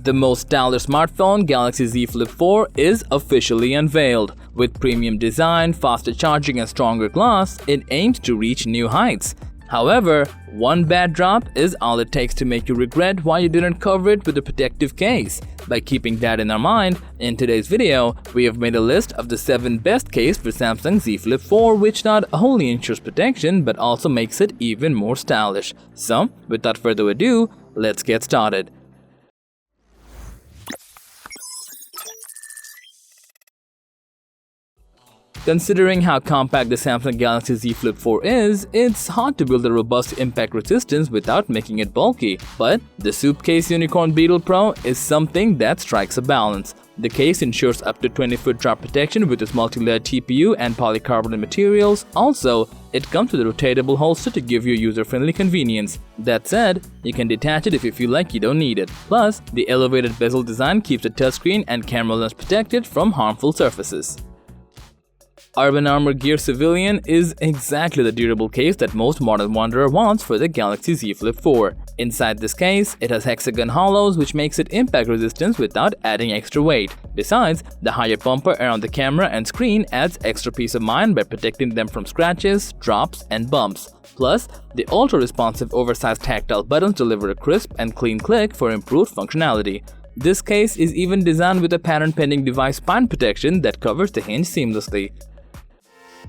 The most stylish smartphone, Galaxy Z Flip 4, is officially unveiled. With premium design, faster charging and stronger glass, it aims to reach new heights. However, one bad drop is all it takes to make you regret why you didn't cover it with a protective case. By keeping that in our mind, in today's video, we have made a list of the 7 best case for Samsung Z Flip 4, which not only ensures protection but also makes it even more stylish. So, without further ado, let's get started. Considering how compact the Samsung Galaxy Z Flip 4 is, it's hard to build a robust impact resistance without making it bulky. But the SUPCASE Unicorn Beetle Pro is something that strikes a balance. The case ensures up to 20-foot drop protection with its multi-layered TPU and polycarbonate materials. Also, it comes with a rotatable holster to give you user-friendly convenience. That said, you can detach it if you feel like you don't need it. Plus, the elevated bezel design keeps the touchscreen and camera lens protected from harmful surfaces. Urban Armor Gear Civilian is exactly the durable case that most modern wanderer wants for the Galaxy Z Flip 4. Inside this case, it has hexagon hollows which makes it impact resistant without adding extra weight. Besides, the higher bumper around the camera and screen adds extra peace of mind by protecting them from scratches, drops, and bumps. Plus, the ultra-responsive oversized tactile buttons deliver a crisp and clean click for improved functionality. This case is even designed with a patent-pending device spine protection that covers the hinge seamlessly.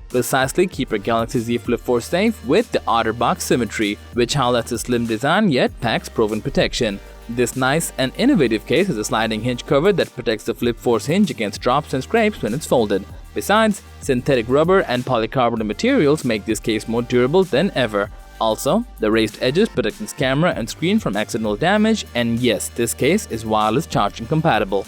Precisely, keep your Galaxy Z Flip 4 safe with the OtterBox Symmetry, which highlights a slim design yet packs proven protection. This nice and innovative case has a sliding hinge cover that protects the Flip 4's hinge against drops and scrapes when it's folded. Besides, synthetic rubber and polycarbonate materials make this case more durable than ever. Also, the raised edges protect its camera and screen from accidental damage, and yes, this case is wireless charging compatible.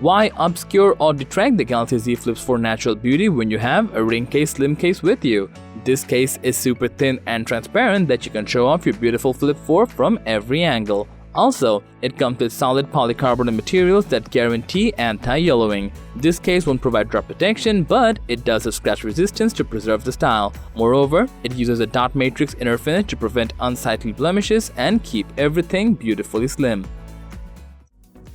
Why obscure or detract the Galaxy Z Flip's 4 natural beauty when you have a Ringke Slim case with you? This case is super thin and transparent that you can show off your beautiful Flip 4 from every angle. Also, it comes with solid polycarbonate materials that guarantee anti-yellowing. This case won't provide drop protection, but it does have scratch resistance to preserve the style. Moreover, it uses a dot matrix inner finish to prevent unsightly blemishes and keep everything beautifully slim.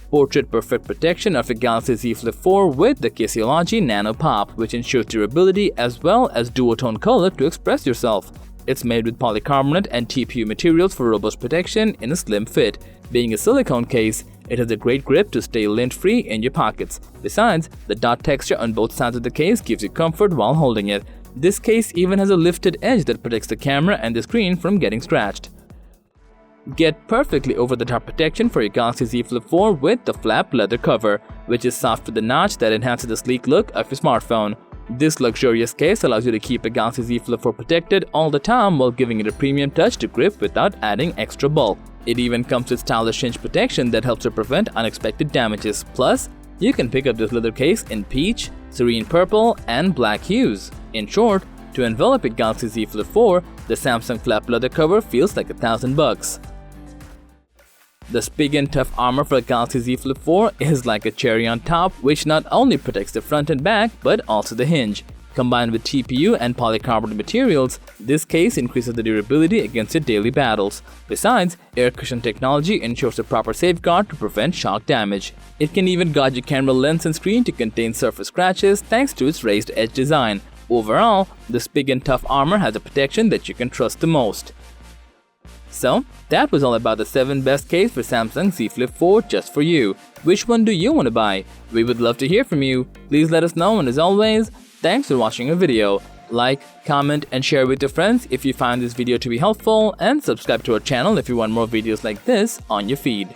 Portrait perfect protection of a Galaxy Z Flip 4 with the Caseology Nano Pop, which ensures durability as well as duotone color to express yourself. It's made with polycarbonate and TPU materials for robust protection in a slim fit. Being a silicone case, it has a great grip to stay lint-free in your pockets. Besides, the dot texture on both sides of the case gives you comfort while holding it. This case even has a lifted edge that protects the camera and the screen from getting scratched. Get perfectly over-the-top protection for your Galaxy Z Flip 4 with the flap leather cover, which is soft with a notch that enhances the sleek look of your smartphone. This luxurious case allows you to keep a Galaxy Z Flip 4 protected all the time while giving it a premium touch to grip without adding extra bulk. It even comes with stylish hinge protection that helps to prevent unexpected damages. Plus, you can pick up this leather case in peach, serene purple, and black hues. In short, to envelop a Galaxy Z Flip 4, the Samsung flap leather cover feels like $1,000. The Spigen Tough Armor for the Galaxy Z Flip 4 is like a cherry on top, which not only protects the front and back, but also the hinge. Combined with TPU and polycarbonate materials, this case increases the durability against your daily battles. Besides, air cushion technology ensures a proper safeguard to prevent shock damage. It can even guard your camera lens and screen to contain surface scratches thanks to its raised edge design. Overall, the Spigen Tough Armor has a protection that you can trust the most. So, that was all about the 7 best case for Samsung Z Flip 4 just for you. Which one do you want to buy? We would love to hear from you. Please let us know, and as always, thanks for watching our video. Like, comment, and share with your friends if you find this video to be helpful, and subscribe to our channel if you want more videos like this on your feed.